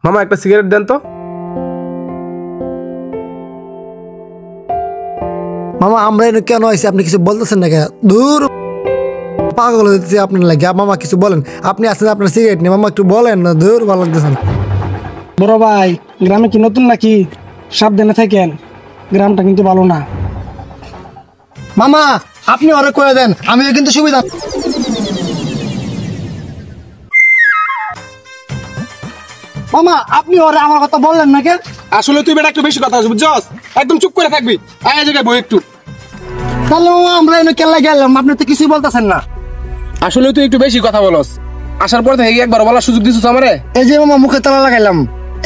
মামা একটা সিগারেট দেন তো। মামা আমরা এনে কেন আইছি আপনি কিছু বলতেছেন না কেন? দূর পাগল হচ্ছে আপনার লাগে। মামা কিছু বলেন, আপনি আসেন আপনার সিগারেট নিয়ে, মামা একটু বলেন না, দূর ভালো লাগতেছেন। বড় ভাই গ্রামে কি নতুন নাকি? সাবধানে থাকেন, গ্রামটা কিন্তু ভালো না। মামা আপনি ওরে করে দেন, আমিও কিন্তু সুবিধা। মামা আপনি ওরে আমার কথা বললেন না কেন? আসলে তুই বেটা একটু বেশি কথা বলছিস, বুঝছস? একদম চুপ করে থাকবি। আয় জায়গায় বই একটু। তাহলে মামা আমরা এনে কেলা গেলাম, আপনি তো কিছুই বলতেছেন না। আসলে তুই একটু বেশি কথা বলস। আসার পর থেকে একবার বলার সুযোগ দিছিস আমারে। এই যে মামা মুখে তালা লাগাইলাম,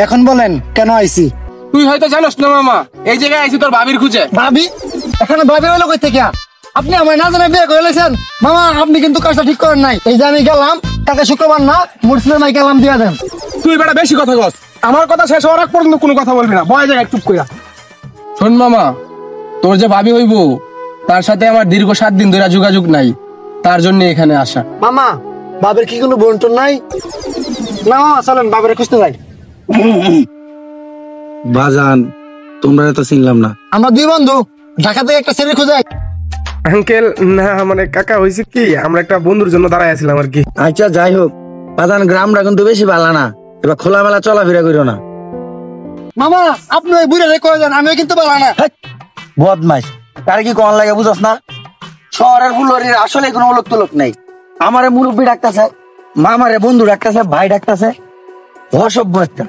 এখন বলেন কেন আইছি? তুই হয়তো জানোস না মামা, এই জায়গায় আইছি তোর ভাবির খুঁজে। ভাবি? এখানে ভাবি হলো কই থেকে? আপনি আমার না জানে বিয়ে করে লেছেন। মামা আপনি কিন্তু কাজটা ঠিক করেন নাই। এই যে আমি গেলাম, কালকে শুক্রবার না, মুসলিম নাই গেলাম দিয়া দেন। তুই বেটা বেশি কথা কস। আমার কথা শেষ হওয়ার আগ পর্যন্ত কোনো কথা বলবি না। বয় জায়গায় চুপ কইরা। শোন মামা, তোর যে ভাবি হইব তার সাথে আমার দীর্ঘ 7 দিন ধরে যোগাযোগ নাই, তার জন্য এখানে আসা। মামা বাবের কি কোনো বন্টন নাই? না মামা চলেন বাবের খুঁজতে যাই। বাজান তোমরা তো চিনলাম না। আমরা দুই বন্ধু ঢাকা থেকে একটা ছেলে খুঁজে। আঙ্কেল না মানে কাকা, হয়েছে কি আমরা একটা বন্ধুর জন্য দাঁড়ায় আছিলাম আর কি। আচ্ছা যাই হোক, বাজান গ্রামটা কিন্তু বেশি ভালো না, এবার খোলামেলা চলাফেরা করিও না। মামা আপনি ওই বুড়ে রেখে যান, আমিও কিন্তু পালা না। বদমাইশ, তার কি কোন লাগে বুঝছ না? শহরের ফুলরির আসলে কোনো লোক তো লোক নেই। আমারে মুরব্বী ডাকতেছে, মামারে বন্ধু ডাকতেছে, ভাই ডাকতেছে, অসভ্য একটা।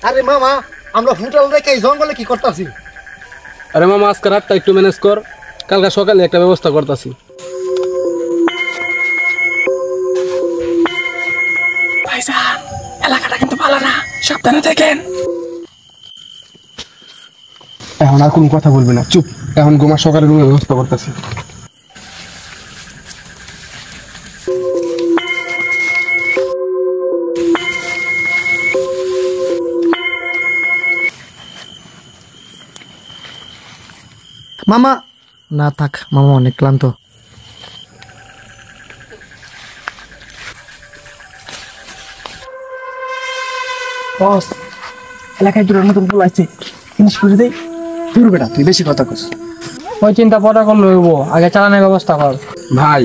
আরে মামা আমরা হোটেল রেখে এই জঙ্গলে কি করতেছি? আরে মামা আজকে রাতটা একটু ম্যানেজ কর, কালকে সকালে একটা ব্যবস্থা করতেছি। ভাইজান এলাকাটা কিন্তু ভালো না, সাবধানে থাকেন। এখন আর কোনো কথা বলবি না, চুপ। এখন ঘুমা, সকালে রুমের ব্যবস্থা করতেছি। মামা না থাক, মামা অনেক ক্লান্ত। বস এলাকায় দুটো নতুন ফুল আছে, জিনিস করে দেই। দূর বেটা তুই বেশি কথা কস। ওই চিন্তা পরে করলে হইব, আগে চালানোর ব্যবস্থা কর। ভাই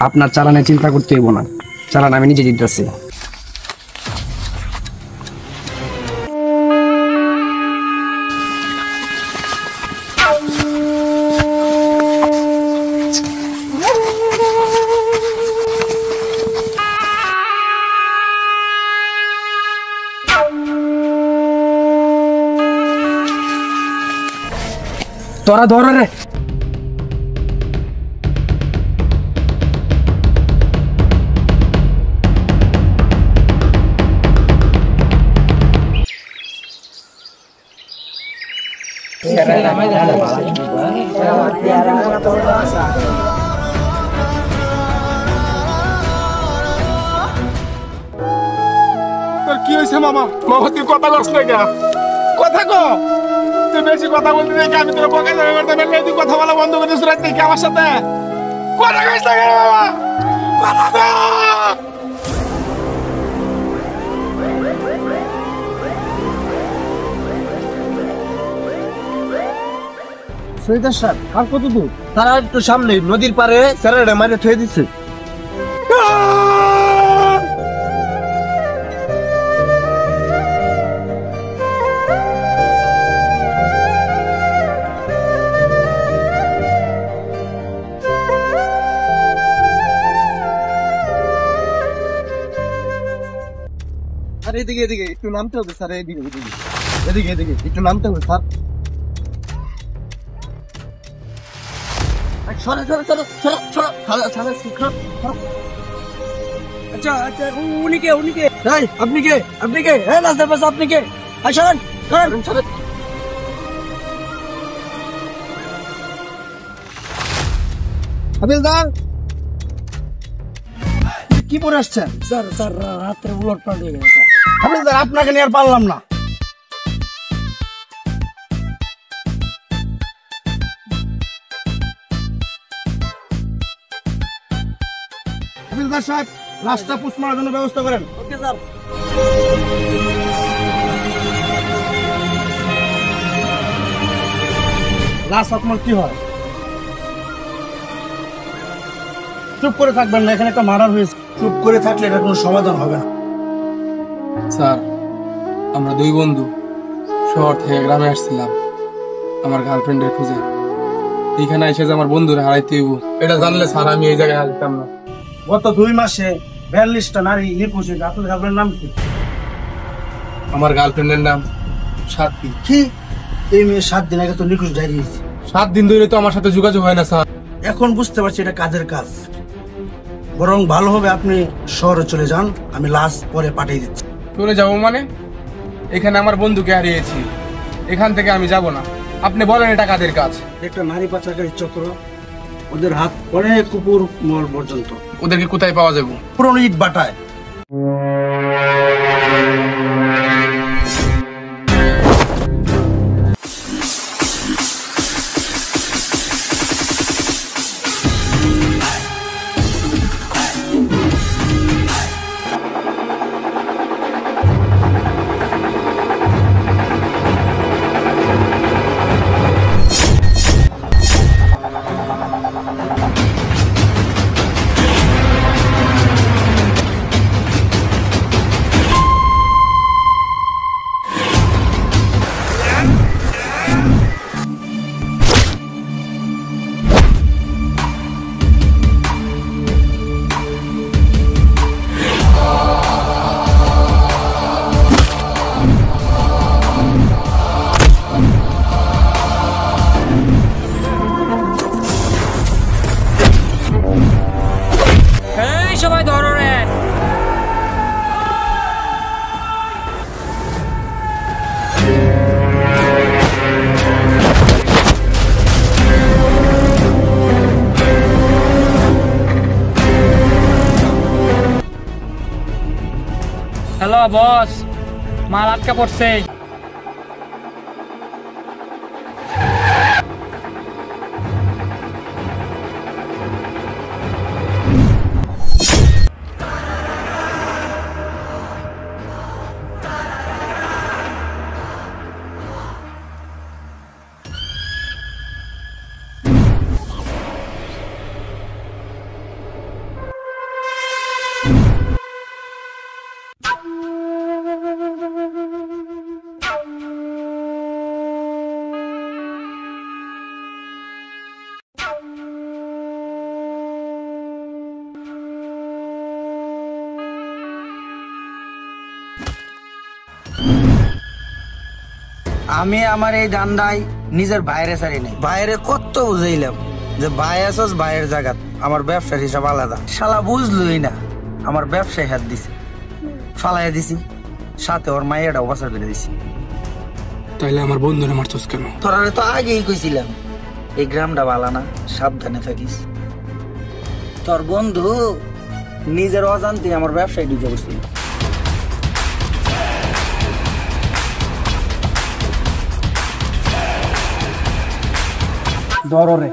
আপনার চালানে চিন্তা করতে হইব না, চালান আমি নিজে দিতেছি। তোরা ধর রে। তোর কি হয়েছে মামা? মামা তুই কথা কস না কেন? কথা ক। তুই বেশি কথা বলতে দেখি আমি তোর বকা যাবে করতে পারলে তুই কথা বলা বন্ধ করে দিস রাত থেকে আমার সাথে। কথা কইস না কেন মামা? কথা ক। সৈয়দ স্যার আর কত দূর? তারা একটু সামনে নদীর পারে স্যারেরা মারে থুয়ে দিচ্ছে। আর এদিকে এদিকে একটু নামতে হবে স্যার, এদিকে এদিকে এদিকে এদিকে একটু নামতে হবে স্যার। সরে সরে সরে সরে সরে সরে সরে। আচ্ছা আচ্ছা উনি কে? এই আপনি কে? আপনি কে? হ্যাঁ রাস্তার পাশে আপনি কে? আই সরেন সরেন সরেন। হাবিলদার কি পরে আসছেন? স্যার স্যার রাত্রে উলট পাল্ট হয়ে গেছে। হাবিলদার আপনাকে নিয়ে আর পারলাম না। হাবিলদার সাহেব লাশটা পুষ মারার জন্য ব্যবস্থা করেন। Okay sir. লাশ আপনার কি হয়? চুপ করে থাকবেন না, এখানে একটা মার্ডার হয়েছে। চুপ করে থাকলে এটা কোনো সমাধান হবে না। স্যার, আমরা দুই বন্ধু শহর থেকে গ্রামে আসছিলাম আমার গার্লফ্রেন্ডের খুঁজে। এইখানে এসে যে আমার বন্ধুরা হারাইতে হইব, এটা জানলে স্যার আমি এই জায়গায় আসতাম না। গত 2 মাসে 42টা নারী নিখোঁজ হয়েছে। আপনার গার্লফ্রেন্ডের নাম কি? আমার গার্লফ্রেন্ডের নাম সাথী। কি? এই মেয়ে 7 দিন আগে তো নিখোঁজ ডায়েরি দিয়েছে। 7 দিন ধরে তো আমার সাথে যোগাযোগ হয় না স্যার। এখন বুঝতে পারছি এটা কাজের কাজ। বরং ভালো হবে আপনি শহরে চলে যান, আমি লাশ পরে পাঠিয়ে দিচ্ছি। চলে যাবো মানে? এখানে আমার বন্ধুকে হারিয়েছি, এখান থেকে আমি যাব না। আপনি বলেন এটা কাদের কাজ? একটা নারী পাচারকারী চক্র, ওদের হাত অনেক উপর মহল পর্যন্ত। ওদেরকে কোথায় পাওয়া যাবে? পুরনো ইট বাটায়। সবাই ধরো রে। হ্যালো বস, মাল আটকা পড়ছে। আমি আমার এই ধান্দায় নিজের বাইরে ছাড়ি নাই। বাইরে কত বুঝাইলাম যে ভাই আসস ভাইয়ের জায়গা, আমার ব্যবসার হিসাব আলাদা। শালা বুঝলই না, আমার ব্যবসায় হাত দিছে, ফালাইয়া দিছি, সাথে ওর মায়েরটাও বাসার করে দিছি। তাইলে আমার বন্ধুরা মারছস কেন? তোরা তো আগেই কইছিলাম এই গ্রামটা ভালো না, সাবধানে থাকিস। তোর বন্ধু নিজের অজান্তে আমার ব্যবসায় ঢুকে বসছিল। ধরো রে।